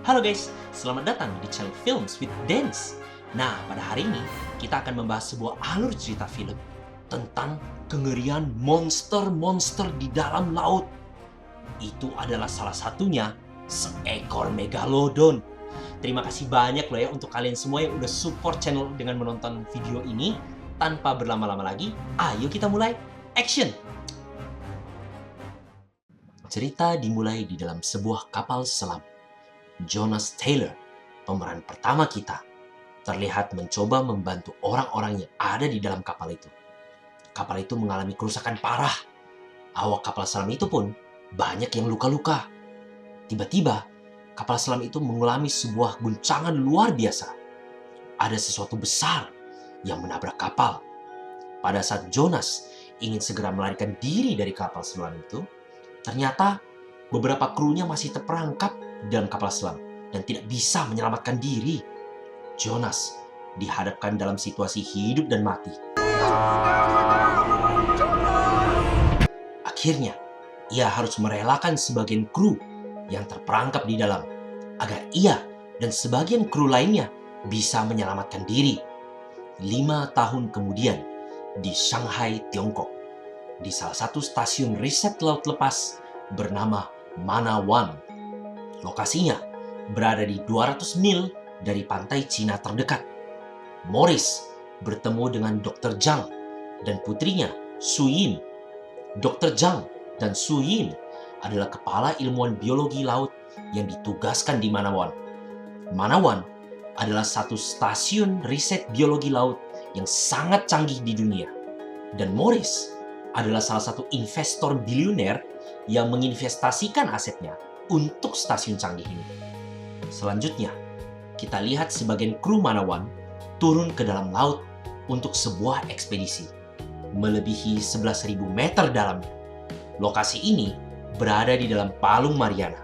Halo guys, selamat datang di channel Films with Dance. Nah, pada hari ini kita akan membahas sebuah alur cerita film tentang kengerian monster-monster di dalam laut. Itu adalah salah satunya seekor megalodon. Terima kasih banyak loh ya untuk kalian semua yang udah support channel dengan menonton video ini. Tanpa berlama-lama lagi, ayo kita mulai. Action! Cerita dimulai di dalam sebuah kapal selam. Jonas Taylor, pemeran pertama kita, terlihat mencoba membantu orang-orang yang ada di dalam kapal itu. Kapal itu mengalami kerusakan parah. Awak kapal selam itu pun banyak yang luka-luka. Tiba-tiba, kapal selam itu mengalami sebuah guncangan luar biasa. Ada sesuatu besar yang menabrak kapal. Pada saat Jonas ingin segera melarikan diri dari kapal selam itu, ternyata beberapa krunya masih terperangkap dalam kapal selam dan tidak bisa menyelamatkan diri. Jonas dihadapkan dalam situasi hidup dan mati. Akhirnya, ia harus merelakan sebagian kru yang terperangkap di dalam agar ia dan sebagian kru lainnya bisa menyelamatkan diri. 5 tahun kemudian, di Shanghai, Tiongkok, di salah satu stasiun riset laut lepas bernama Mana One. Lokasinya berada di 200 mil dari pantai Cina terdekat. Morris bertemu dengan Dr. Zhang dan putrinya Su Yin. Dr. Zhang dan Su Yin adalah kepala ilmuwan biologi laut yang ditugaskan di Manawan. Manawan adalah satu stasiun riset biologi laut yang sangat canggih di dunia. Dan Morris adalah salah satu investor biliuner yang menginvestasikan asetnya untuk stasiun canggih ini. Selanjutnya, kita lihat sebagian kru Manawan turun ke dalam laut untuk sebuah ekspedisi. Melebihi 11.000 meter dalamnya. Lokasi ini berada di dalam Palung Mariana.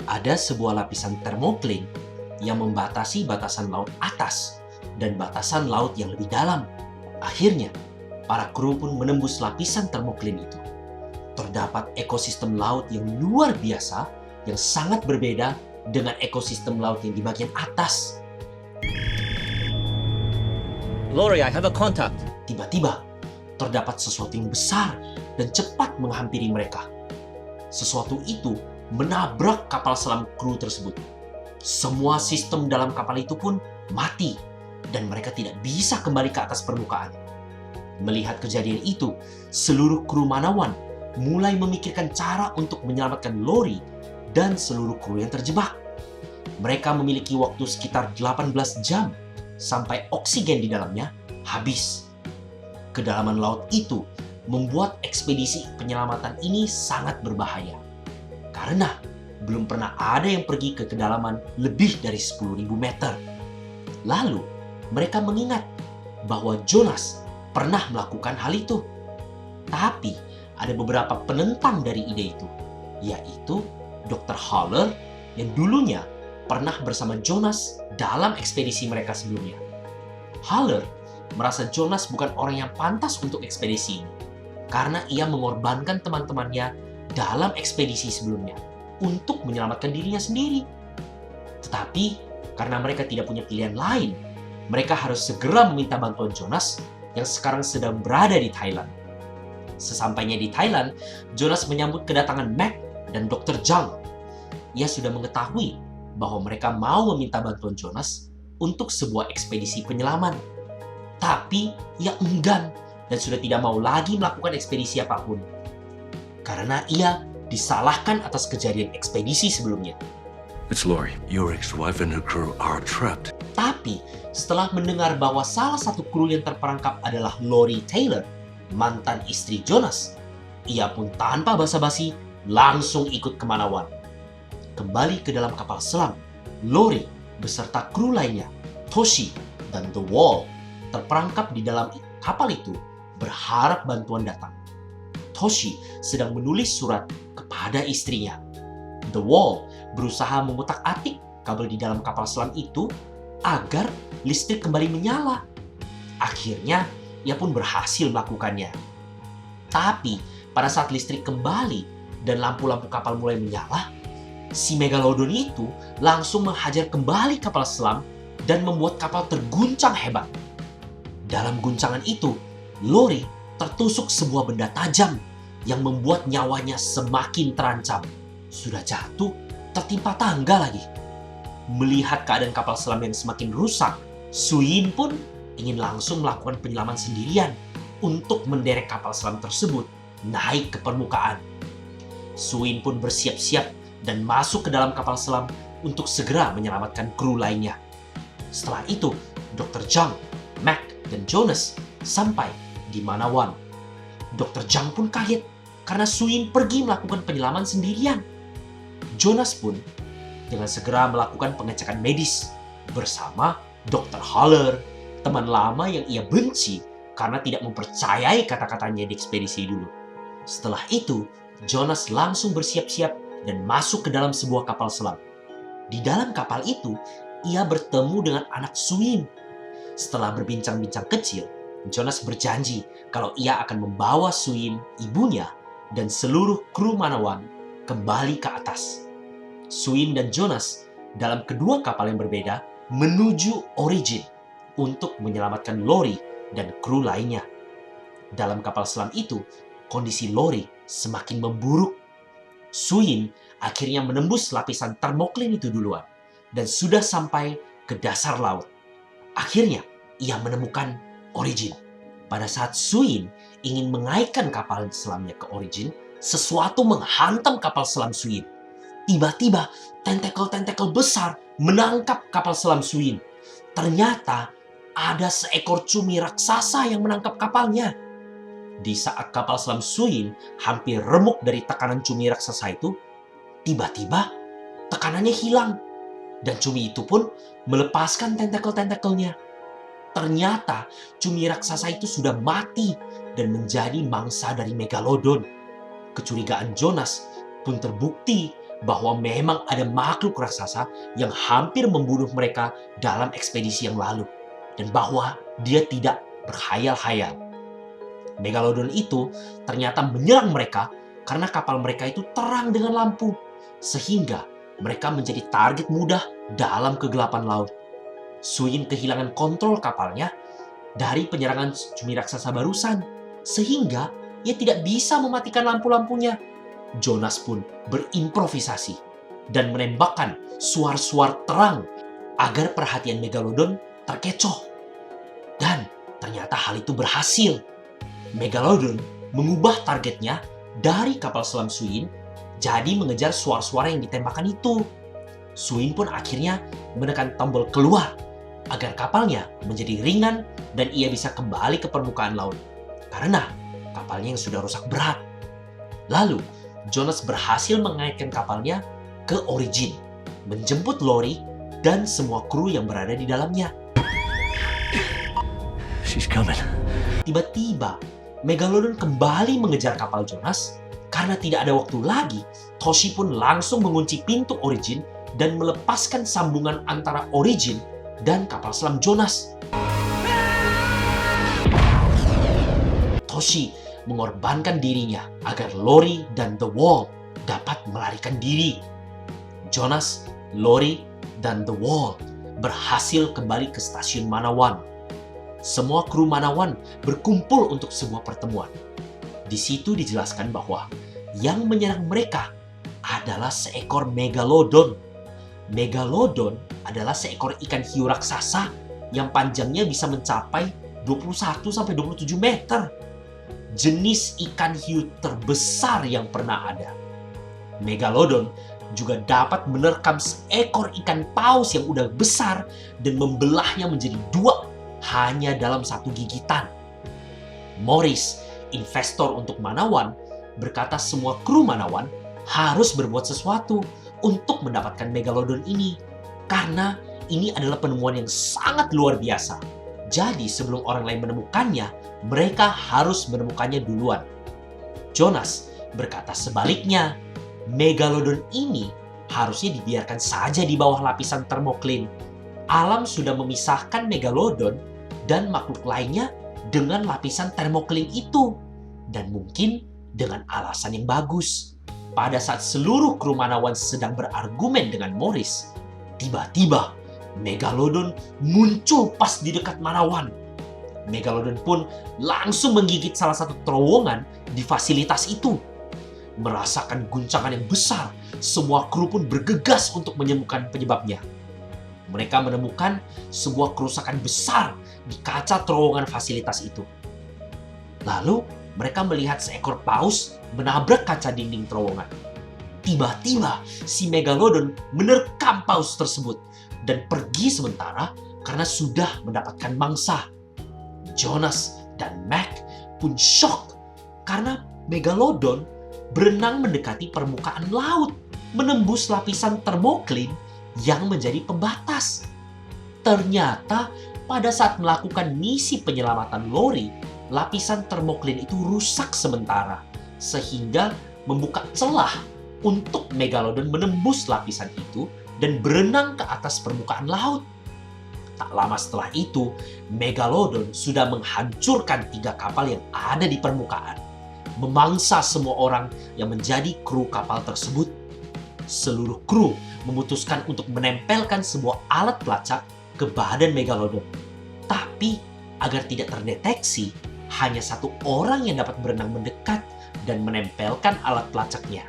Ada sebuah lapisan termokline yang membatasi batasan laut atas dan batasan laut yang lebih dalam. Akhirnya, para kru pun menembus lapisan termokline itu. Terdapat ekosistem laut yang luar biasa yang sangat berbeda dengan ekosistem laut yang di bagian atas. Lori, I have a contact. Tiba-tiba, terdapat sesuatu yang besar dan cepat menghampiri mereka. Sesuatu itu menabrak kapal selam kru tersebut. Semua sistem dalam kapal itu pun mati dan mereka tidak bisa kembali ke atas permukaan. Melihat kejadian itu, seluruh kru Manawan mulai memikirkan cara untuk menyelamatkan Lori dan seluruh kru yang terjebak. Mereka memiliki waktu sekitar 18 jam sampai oksigen di dalamnya habis. Kedalaman laut itu membuat ekspedisi penyelamatan ini sangat berbahaya. Karena belum pernah ada yang pergi ke kedalaman lebih dari 10.000 meter. Lalu mereka mengingat bahwa Jonas pernah melakukan hal itu. Tapi ada beberapa penentang dari ide itu, yaitu Dr. Haller yang dulunya pernah bersama Jonas dalam ekspedisi mereka sebelumnya. Haller merasa Jonas bukan orang yang pantas untuk ekspedisi ini karena ia mengorbankan teman-temannya dalam ekspedisi sebelumnya untuk menyelamatkan dirinya sendiri. Tetapi karena mereka tidak punya pilihan lain, mereka harus segera meminta bantuan Jonas yang sekarang sedang berada di Thailand. Sesampainya di Thailand, Jonas menyambut kedatangan Mac dan Dr. Zhang. Ia sudah mengetahui bahwa mereka mau meminta bantuan Jonas untuk sebuah ekspedisi penyelaman. Tapi ia enggan dan sudah tidak mau lagi melakukan ekspedisi apapun. Karena ia disalahkan atas kejadian ekspedisi sebelumnya. It's Lori. Your ex-wife and her crew are trapped. Tapi setelah mendengar bahwa salah satu kru yang terperangkap adalah Lori Taylor, mantan istri Jonas, ia pun tanpa basa-basi langsung ikut ke Manawan. Kembali ke dalam kapal selam, Lori beserta kru lainnya, Toshi dan The Wall, terperangkap di dalam kapal itu berharap bantuan datang. Toshi sedang menulis surat kepada istrinya. The Wall berusaha mengutak-atik kabel di dalam kapal selam itu agar listrik kembali menyala. Akhirnya, ia pun berhasil melakukannya. Tapi, pada saat listrik kembali dan lampu-lampu kapal mulai menyala, Si Megalodon itu langsung menghajar kembali kapal selam dan membuat kapal terguncang hebat. Dalam guncangan itu, Lori tertusuk sebuah benda tajam yang membuat nyawanya semakin terancam. Sudah jatuh, tertimpa tangga lagi. Melihat keadaan kapal selam yang semakin rusak, Suyin pun ingin langsung melakukan penyelaman sendirian untuk menderek kapal selam tersebut naik ke permukaan. Suyin pun bersiap-siap dan masuk ke dalam kapal selam untuk segera menyelamatkan kru lainnya. Setelah itu, Dr. Zhang, Mac, dan Jonas sampai di Manawan. Dr. Zhang pun kaget karena Suyin pergi melakukan penyelaman sendirian. Jonas pun dengan segera melakukan pengecekan medis bersama Dr. Haller, teman lama yang ia benci karena tidak mempercayai kata-katanya di ekspedisi dulu. Setelah itu, Jonas langsung bersiap-siap dan masuk ke dalam sebuah kapal selam. Di dalam kapal itu, ia bertemu dengan anak Suyin. Setelah berbincang-bincang kecil, Jonas berjanji kalau ia akan membawa Suyin, ibunya, dan seluruh kru Manawan kembali ke atas. Suyin dan Jonas dalam kedua kapal yang berbeda menuju Origin untuk menyelamatkan Lori dan kru lainnya. Dalam kapal selam itu, kondisi Lori semakin memburuk. Suyin akhirnya menembus lapisan termoklin itu duluan dan sudah sampai ke dasar laut. Akhirnya, ia menemukan Origin. Pada saat Suyin ingin mengaitkan kapal selamnya ke Origin, sesuatu menghantam kapal selam Suyin. Tiba-tiba, tentakel-tentakel besar menangkap kapal selam Suyin. Ternyata ada seekor cumi raksasa yang menangkap kapalnya. Di saat kapal selam Suyin hampir remuk dari tekanan cumi raksasa itu, tiba-tiba tekanannya hilang. Dan cumi itu pun melepaskan tentakel-tentakelnya. Ternyata cumi raksasa itu sudah mati dan menjadi mangsa dari Megalodon. Kecurigaan Jonas pun terbukti bahwa memang ada makhluk raksasa yang hampir membunuh mereka dalam ekspedisi yang lalu. Dan bahwa dia tidak berhayal-hayal. Megalodon itu ternyata menyerang mereka karena kapal mereka itu terang dengan lampu. Sehingga mereka menjadi target mudah dalam kegelapan laut. Suyin kehilangan kontrol kapalnya dari penyerangan cumi raksasa barusan. Sehingga ia tidak bisa mematikan lampu-lampunya. Jonas pun berimprovisasi dan menembakkan suar-suar terang agar perhatian Megalodon terkecoh. Dan ternyata hal itu berhasil. Megalodon mengubah targetnya dari kapal selam Suyin jadi mengejar suar-suara yang ditembakkan itu. Suyin pun akhirnya menekan tombol keluar agar kapalnya menjadi ringan dan ia bisa kembali ke permukaan laut karena kapalnya yang sudah rusak berat. Lalu Jonas berhasil mengaitkan kapalnya ke Origin, menjemput Lori dan semua kru yang berada di dalamnya. She's coming. Tiba-tiba, Megalodon kembali mengejar kapal Jonas. Karena tidak ada waktu lagi, Toshi pun langsung mengunci pintu Origin dan melepaskan sambungan antara Origin dan kapal selam Jonas. Toshi mengorbankan dirinya agar Lori dan The Wall dapat melarikan diri. Jonas, Lori, dan The Wall berhasil kembali ke stasiun Manawan. Semua kru Manawan berkumpul untuk sebuah pertemuan. Di situ dijelaskan bahwa yang menyerang mereka adalah seekor Megalodon. Megalodon adalah seekor ikan hiu raksasa yang panjangnya bisa mencapai 21-27 meter. Jenis ikan hiu terbesar yang pernah ada. Megalodon juga dapat menerkam seekor ikan paus yang udah besar dan membelahnya menjadi dua hanya dalam satu gigitan. Morris, investor untuk Manawan, berkata semua kru Manawan harus berbuat sesuatu untuk mendapatkan Megalodon ini karena ini adalah penemuan yang sangat luar biasa. Jadi sebelum orang lain menemukannya, mereka harus menemukannya duluan. Jonas berkata sebaliknya, Megalodon ini harusnya dibiarkan saja di bawah lapisan termoklin. Alam sudah memisahkan Megalodon dan makhluk lainnya dengan lapisan termoklin itu. Dan mungkin dengan alasan yang bagus. pada saat seluruh kru Manawan sedang berargumen dengan Morris, tiba-tiba Megalodon muncul pas di dekat Manawan. Megalodon pun langsung menggigit salah satu terowongan di fasilitas itu. Merasakan guncangan yang besar, semua kru pun bergegas untuk menemukan penyebabnya. Mereka menemukan sebuah kerusakan besar di kaca terowongan fasilitas itu. Lalu mereka melihat seekor paus menabrak kaca dinding terowongan. Tiba-tiba si Megalodon menerkam paus tersebut dan pergi sementara karena sudah mendapatkan mangsa. Jonas dan Mac pun shock karena Megalodon berenang mendekati permukaan laut, menembus lapisan termoklin yang menjadi pembatas. Ternyata pada saat melakukan misi penyelamatan Lori, lapisan termoklin itu rusak sementara, sehingga membuka celah untuk Megalodon menembus lapisan itu dan berenang ke atas permukaan laut. Tak lama setelah itu, Megalodon sudah menghancurkan 3 kapal yang ada di permukaan, memangsa semua orang yang menjadi kru kapal tersebut. Seluruh kru memutuskan untuk menempelkan sebuah alat pelacak ke badan Megalodon. Tapi agar tidak terdeteksi, hanya 1 orang yang dapat berenang mendekat dan menempelkan alat pelacaknya.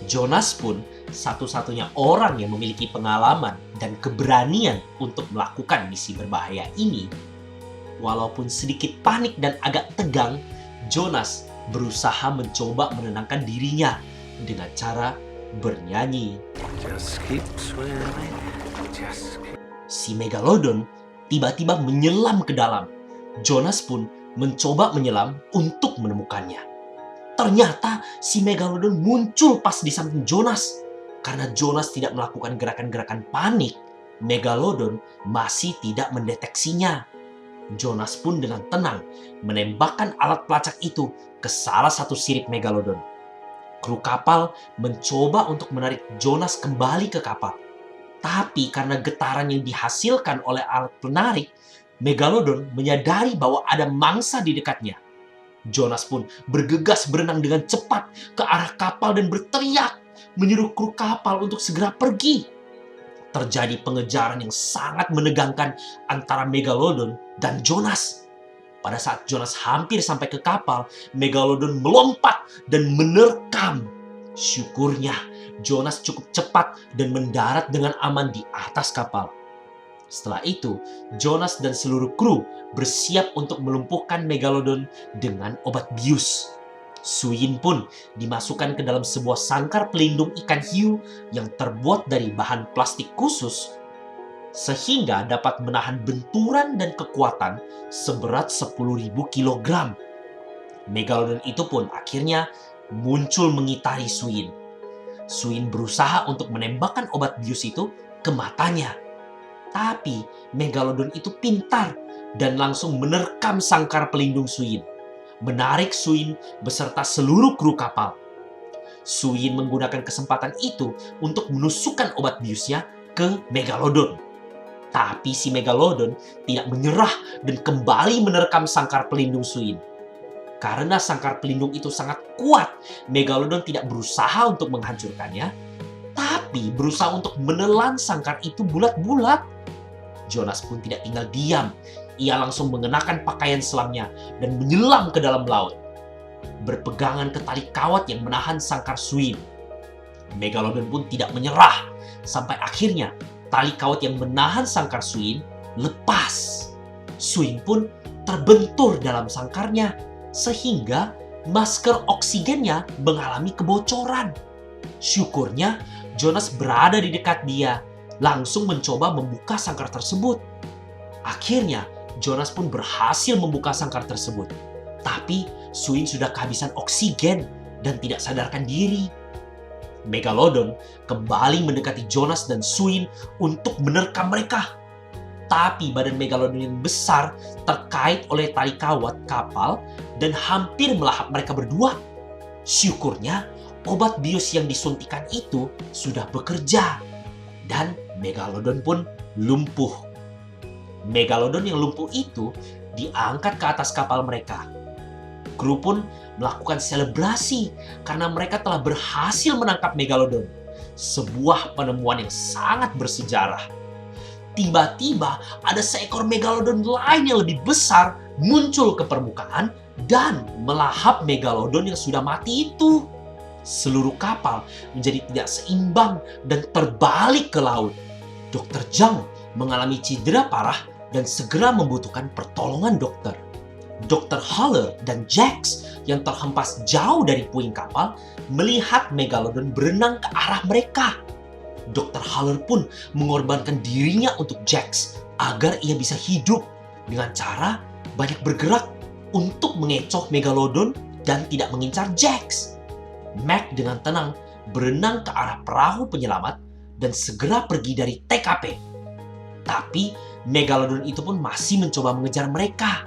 Jonas pun satu-satunya orang yang memiliki pengalaman dan keberanian untuk melakukan misi berbahaya ini. Walaupun sedikit panik dan agak tegang, Jonas berusaha mencoba menenangkan dirinya dengan cara bernyanyi. Just keep swimming. Just keep... Si Megalodon tiba-tiba menyelam ke dalam. Jonas pun mencoba menyelam untuk menemukannya. Ternyata si Megalodon muncul pas di samping Jonas. Karena Jonas tidak melakukan gerakan-gerakan panik, Megalodon masih tidak mendeteksinya. Jonas pun dengan tenang menembakkan alat pelacak itu ke salah satu sirip Megalodon. Kru kapal mencoba untuk menarik Jonas kembali ke kapal. Tapi karena getaran yang dihasilkan oleh alat penarik, Megalodon menyadari bahwa ada mangsa di dekatnya. Jonas pun bergegas berenang dengan cepat ke arah kapal dan berteriak, menyuruh kru kapal untuk segera pergi. Terjadi pengejaran yang sangat menegangkan antara Megalodon dan Jonas. Pada saat Jonas hampir sampai ke kapal, Megalodon melompat dan menerkam. Syukurnya, Jonas cukup cepat dan mendarat dengan aman di atas kapal. Setelah itu, Jonas dan seluruh kru bersiap untuk melumpuhkan Megalodon dengan obat bius. Suyin pun dimasukkan ke dalam sebuah sangkar pelindung ikan hiu yang terbuat dari bahan plastik khusus, sehingga dapat menahan benturan dan kekuatan seberat 10.000 kg. Megalodon itu pun akhirnya muncul mengitari Suyin. Suyin berusaha untuk menembakkan obat bius itu ke matanya. Tapi Megalodon itu pintar dan langsung menerkam sangkar pelindung Suyin, menarik Suyin beserta seluruh kru kapal. Suyin menggunakan kesempatan itu untuk menusukkan obat biusnya ke Megalodon. Tapi si Megalodon tidak menyerah dan kembali menerkam sangkar pelindung Suyin. Karena sangkar pelindung itu sangat kuat, Megalodon tidak berusaha untuk menghancurkannya, tapi berusaha untuk menelan sangkar itu bulat-bulat. Jonas pun tidak tinggal diam. Ia langsung mengenakan pakaian selamnya dan menyelam ke dalam laut, berpegangan ke tali kawat yang menahan sangkar Suyin. Megalodon pun tidak menyerah, sampai akhirnya tali kawat yang menahan sangkar Suyin lepas. Suyin pun terbentur dalam sangkarnya, sehingga masker oksigennya mengalami kebocoran. Syukurnya Jonas berada di dekat dia, langsung mencoba membuka sangkar tersebut. Akhirnya Jonas pun berhasil membuka sangkar tersebut. Tapi Suyin sudah kehabisan oksigen dan tidak sadarkan diri. Megalodon kembali mendekati Jonas dan Suyin untuk menerkam mereka. Tapi badan Megalodon yang besar terkait oleh tali kawat kapal dan hampir melahap mereka berdua. Syukurnya obat bius yang disuntikan itu sudah bekerja dan Megalodon pun lumpuh. Megalodon yang lumpuh itu diangkat ke atas kapal mereka. Kru pun melakukan selebrasi karena mereka telah berhasil menangkap Megalodon, sebuah penemuan yang sangat bersejarah. Tiba-tiba ada seekor Megalodon lain yang lebih besar muncul ke permukaan dan melahap Megalodon yang sudah mati itu. Seluruh kapal menjadi tidak seimbang dan terbalik ke laut. Dr. Zhang mengalami cedera parah dan segera membutuhkan pertolongan dokter. Dr. Haller dan Jax yang terhempas jauh dari puing kapal melihat Megalodon berenang ke arah mereka. Dr. Haller pun mengorbankan dirinya untuk Jax agar ia bisa hidup dengan cara banyak bergerak untuk mengecoh Megalodon dan tidak mengincar Jax. Mac dengan tenang berenang ke arah perahu penyelamat dan segera pergi dari TKP. Tapi Megalodon itu pun masih mencoba mengejar mereka.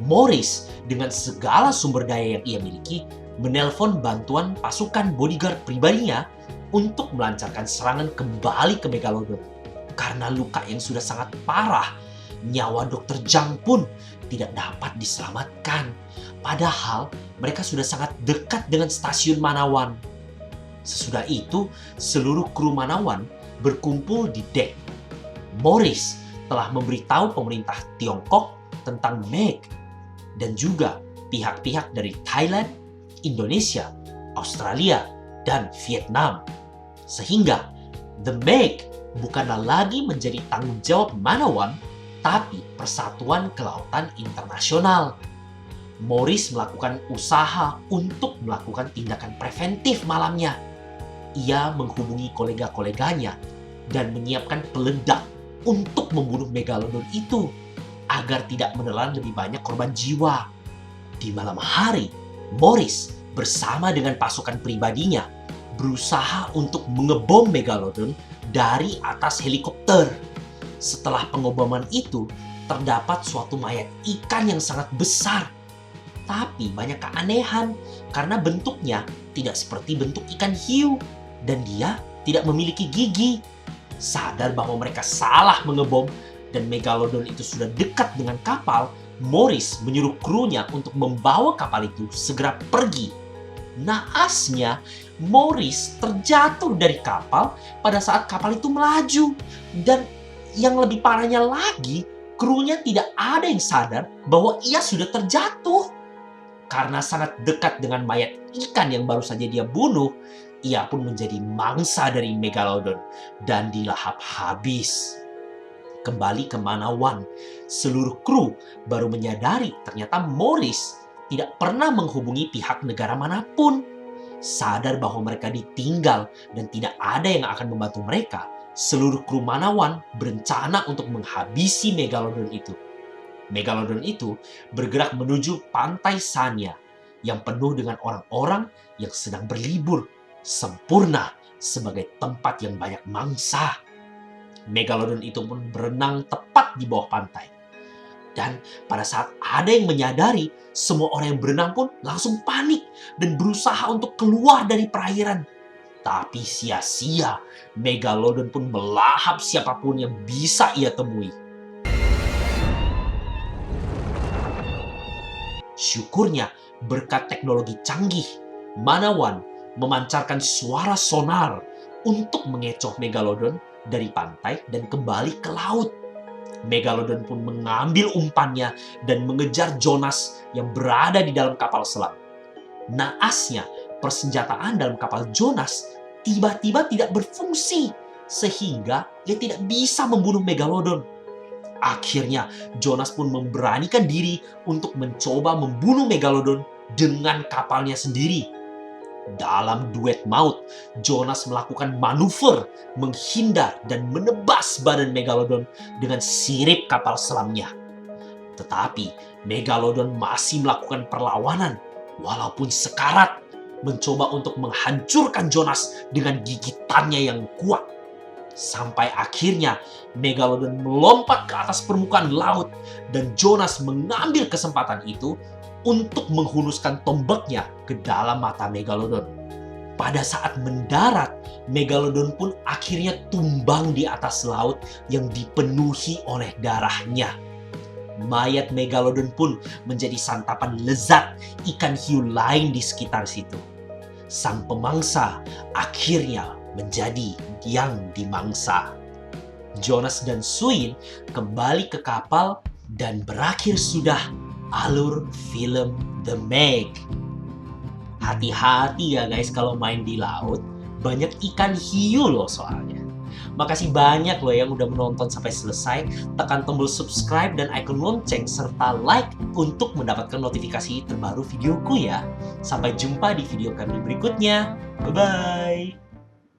Morris dengan segala sumber daya yang ia miliki menelpon bantuan pasukan bodyguard pribadinya untuk melancarkan serangan kembali ke Megalodon. Karena luka yang sudah sangat parah, nyawa Dr. Zhang pun tidak dapat diselamatkan. Padahal mereka sudah sangat dekat dengan stasiun Manawan. Sesudah itu, seluruh kru Manawan berkumpul di dek. Morris telah memberitahu pemerintah Tiongkok tentang Meg dan juga pihak-pihak dari Thailand, Indonesia, Australia, dan Vietnam. Sehingga The Meg bukanlah lagi menjadi tanggung jawab Manawan, tapi Persatuan Kelautan Internasional. Morris melakukan usaha untuk melakukan tindakan preventif malamnya. Ia menghubungi kolega-koleganya dan menyiapkan peledak untuk membunuh Megalodon itu agar tidak menelan lebih banyak korban jiwa. Di malam hari, Morris bersama dengan pasukan pribadinya berusaha untuk mengebom Megalodon dari atas helikopter. Setelah pengoboman itu, terdapat suatu mayat ikan yang sangat besar. Tapi banyak keanehan karena bentuknya tidak seperti bentuk ikan hiu dan dia tidak memiliki gigi. Sadar bahwa mereka salah mengebom dan Megalodon itu sudah dekat dengan kapal, Morris menyuruh krunya untuk membawa kapal itu segera pergi. Naasnya, Morris terjatuh dari kapal pada saat kapal itu melaju. Dan yang lebih parahnya lagi, krunya tidak ada yang sadar bahwa ia sudah terjatuh. Karena sangat dekat dengan mayat ikan yang baru saja dia bunuh, ia pun menjadi mangsa dari Megalodon dan dilahap habis. Kembali ke Manawan, seluruh kru baru menyadari ternyata Morris tidak pernah menghubungi pihak negara manapun. Sadar bahwa mereka ditinggal dan tidak ada yang akan membantu mereka, seluruh kru Manawan berencana untuk menghabisi Megalodon itu. Megalodon itu bergerak menuju pantai Sanya yang penuh dengan orang-orang yang sedang berlibur, sempurna sebagai tempat yang banyak mangsa. Megalodon itu pun berenang tepat di bawah pantai. Dan pada saat ada yang menyadari, semua orang yang berenang pun langsung panik dan berusaha untuk keluar dari perairan. Tapi sia-sia, Megalodon pun melahap siapapun yang bisa ia temui. Syukurnya, berkat teknologi canggih, Manawan memancarkan suara sonar untuk mengecoh Megalodon dari pantai dan kembali ke laut. Megalodon pun mengambil umpannya dan mengejar Jonas yang berada di dalam kapal selam. Naasnya, persenjataan dalam kapal Jonas tiba-tiba tidak berfungsi, sehingga ia tidak bisa membunuh Megalodon. Akhirnya, Jonas pun memberanikan diri untuk mencoba membunuh Megalodon dengan kapalnya sendiri. Dalam duet maut, Jonas melakukan manuver, menghindar dan menebas badan Megalodon dengan sirip kapal selamnya. Tetapi Megalodon masih melakukan perlawanan, walaupun sekarat, mencoba untuk menghancurkan Jonas dengan gigitannya yang kuat. Sampai akhirnya Megalodon melompat ke atas permukaan laut dan Jonas mengambil kesempatan itu untuk menghunuskan tombaknya ke dalam mata Megalodon. Pada saat mendarat, Megalodon pun akhirnya tumbang di atas laut yang dipenuhi oleh darahnya. mayat megalodon pun menjadi santapan lezat ikan hiu lain di sekitar situ. Sang pemangsa akhirnya menjadi yang dimangsa. Jonas dan Swin kembali ke kapal dan berakhir sudah alur film The Meg. Hati-hati ya guys kalau main di laut, banyak ikan hiu loh soalnya. Makasih banyak loh yang udah menonton sampai selesai. Tekan tombol subscribe dan icon lonceng serta like untuk mendapatkan notifikasi terbaru videoku ya. Sampai jumpa di video kami berikutnya. Bye-bye.